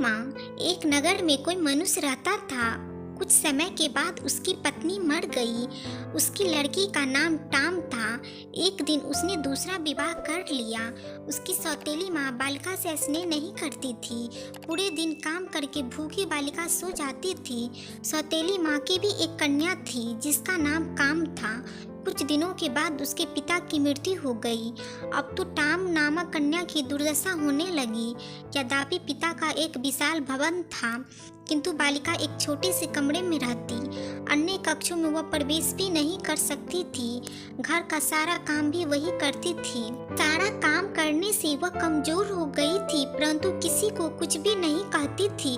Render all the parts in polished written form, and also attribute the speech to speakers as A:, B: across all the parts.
A: माँ। एक नगर में कोई मनुष्य रहता था। कुछ समय के बाद उसकी पत्नी मर गई। उसकी लड़की का नाम टाम था। एक दिन उसने दूसरा विवाह कर लिया। उसकी सौतेली माँ बालिका से स्नेह नहीं करती थी। पूरे दिन काम करके भूखी बालिका सो जाती थी। सौतेली माँ की भी एक कन्या थी जिसका नाम काम था। कुछ दिनों के बाद उसके पिता की मृत्यु हो गई। अब तो टाम नामक कन्या की दुर्दशा होने लगी। यद्यपि पिता का एक विशाल भवन था, किंतु बालिका एक छोटे से कमरे में रहती। अन्य कक्षों में वह प्रवेश भी नहीं कर सकती थी। घर का सारा काम भी वही करती थी। सारा काम करने से वह कमजोर हो गई थी, परंतु किसी को कुछ भी नहीं कहती थी।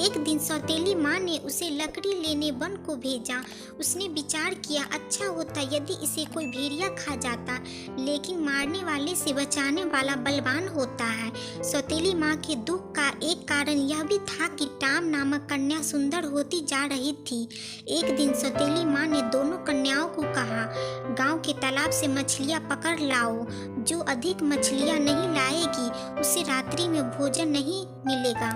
A: एक दिन सौतेली माँ ने उसे लकड़ी लेने वन को भेजा। उसने विचार किया, अच्छा होता यदि इसे कोई भेड़िया खा जाता, लेकिन मारने वाले से बचाने वाला बलवान होता है। सौतेली माँ के दुख का एक कारण यह भी था कि टाम नामक कन्या सुंदर होती जा रही थी। एक दिन सौतेली माँ ने दोनों कन्याओं को कहा, गांव के तालाब से मछलियाँ पकड़ लाओ। जो अधिक मछलियाँ नहीं लाएगी उसे रात्रि में भोजन नहीं मिलेगा।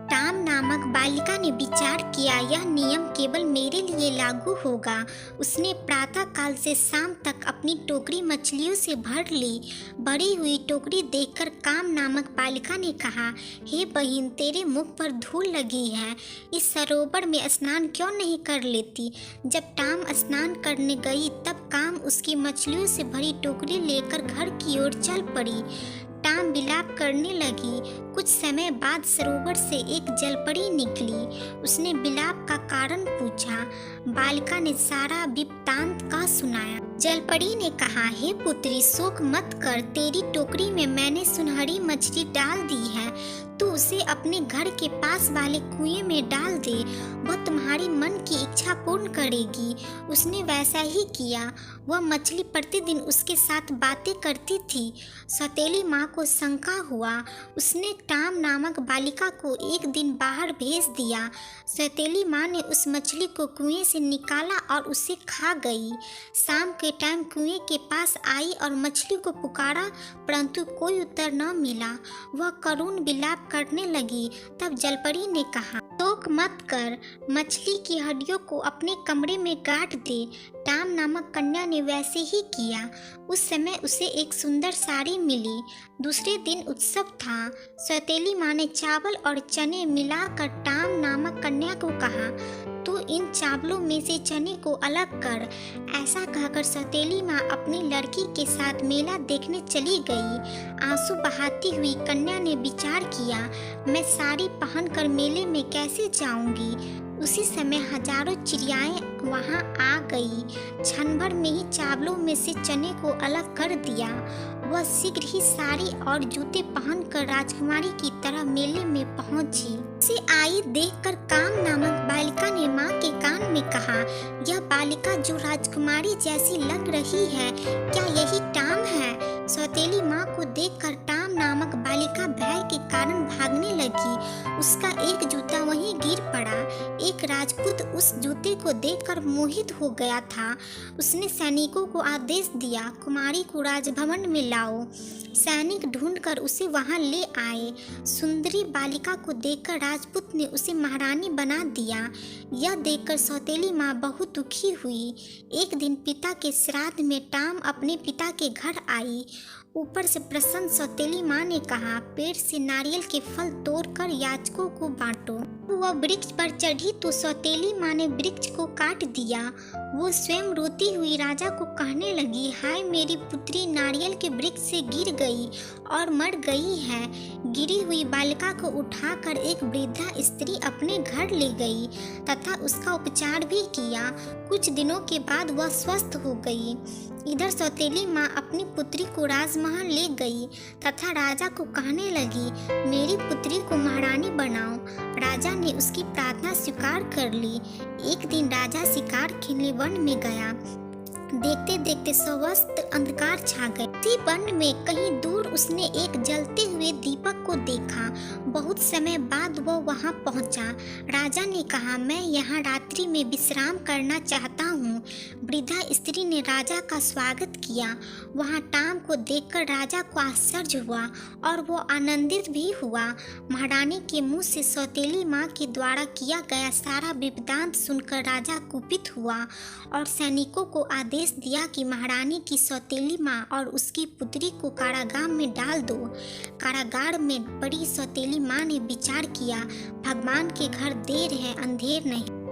A: टाम नामक बालिका ने विचार किया, यह नियम केवल मेरे लिए लागू होगा। उसने प्रातः काल से शाम तक अपनी टोकरी मछलियों से भर ली। भरी हुई टोकरी देखकर काम नामक बालिका ने कहा, हे बहन, तेरे मुख पर धूल लगी है, इस सरोवर में स्नान क्यों नहीं कर लेती। जब टाम स्नान करने गई तब काम उसकी मछलियों से भरी टोकरी लेकर घर की ओर चल पड़ी। टाम विलाप करने लगी। कुछ समय बाद सरोवर से एक जलपरी निकली। उसने विलाप का कारण पूछा। बालिका ने सारा वृत्तांत कह सुनाया। जलपरी ने कहा, हे पुत्री, शोक मत कर, तेरी टोकरी में मैंने सुनहरी मछली डाल दी है। तू उसे अपने घर के पास वाले कुएं में डाल दे, वह तुम्हारी मन की इच्छा पूर्ण करेगी। उसने वैसा ही किया। वह मछली प्रतिदिन उसके साथ बातें करती थी। सौतेली माँ को शंका हुआ। उसने टाम नामक बालिका को एक दिन बाहर भेज दिया। सौतेली माँ ने उस मछली को कुएं से निकाला और उसे खा गई। शाम के टाइम कुएं के पास आई और मछली को पुकारा, परंतु कोई उत्तर न मिला। वह करुण विलाप करने लगी। तब जलपरी ने कहा, शोक मत कर, मछली की हड्डियों को अपने कमरे में गाड़ दे। टाम नामक कन्या ने वैसे ही किया। उस समय उसे एक सुंदर साड़ी मिली। दूसरे दिन उत्सव था। सौतेली माँ ने चावल और चने मिलाकर टाम नामक कन्या को कहा, तू इन चावलों में से चने को अलग कर। ऐसा कहकर सौतेली माँ अपनी लड़की के साथ मेला देखने चली गई। आंसू बहाती हुई कन्या ने विचार किया, मैं साड़ी पहनकर मेले में कैसे जाऊंगी। उसी समय हजारों चिड़ियाएं वहां आ गई। क्षण भर में ही चावलों में से चने को अलग कर दिया। वह शीघ्र ही साड़ी और जूते पहनकर राजकुमारी की तरह मेले में पहुंची। उसे आई देखकर काम नामक बालिका ने माँ के कान में कहा, यह बालिका जो राजकुमारी जैसी लग रही है, क्या यही टाम है। सौतेली माँ को देखकर टाम नामक बालिका भय के कारण भागने लगी। उसका एक जूता वहीं गिर पड़ा। एक राजपूत उस जूते को देखकर मोहित हो गया था। उसने सैनिकों को आदेश दिया, कुमारी को राजभवन में लाओ। सैनिक ढूंढकर उसे वहां ले आए। सुंदरी बालिका को देखकर राजपूत ने उसे महारानी बना दिया। यह देखकर सौतेली माँ बहुत दुखी हुई। एक दिन पिता के श्राद्ध में टाम अपने पिता के घर आई। ऊपर से प्रसन्न सौतेली माँ ने कहा, पेड़ से नारियल के फल तोड़कर याचकों को बांटो। वह वृक्ष पर चढ़ी तो सौतेली माँ ने वृक्ष को काट दिया। वो स्वयं रोती हुई राजा को कहने लगी, हाय मेरी पुत्री नारियल के वृक्ष से गिर गई और मर गई है। गिरी हुई बालिका को उठाकर एक वृद्धा स्त्री अपने घर ले गई तथा उसका उपचार भी किया। कुछ दिनों के बाद वह स्वस्थ हो गई। इधर सौतेली माँ अपनी पुत्री को राजमहल ले गई तथा राजा को कहने लगी, मेरी पुत्री को महारानी बनाओ। राजा ने उसकी प्रार्थना स्वीकार कर ली। एक दिन राजा शिकार खेलने वन में गया। देखते देखते सर्वत्र अंधकार छा गया। उसी वन में कहीं दूर उसने एक जलते हुए दीपक को देखा। बहुत समय बाद वो वहां पहुंचा। राजा ने कहा, मैं यहाँ रात्रि में विश्राम करना चाहता हूँ। वृद्धा स्त्री ने राजा का स्वागत किया। वहाँ टाम को देखकर राजा को आश्चर्य हुआ और वो आनंदित भी हुआ। महारानी के मुंह से सौतेली माँ के द्वारा किया गया सारा वृत्तांत सुनकर राजा कुपित हुआ और सैनिकों को आदेश दिया कि महारानी की सौतेली माँ और उसकी पुत्री को कारागार में डाल दो। कारागार में बड़ी सौतेली माँ ने विचार किया, भगवान के घर देर है अंधेर नहीं।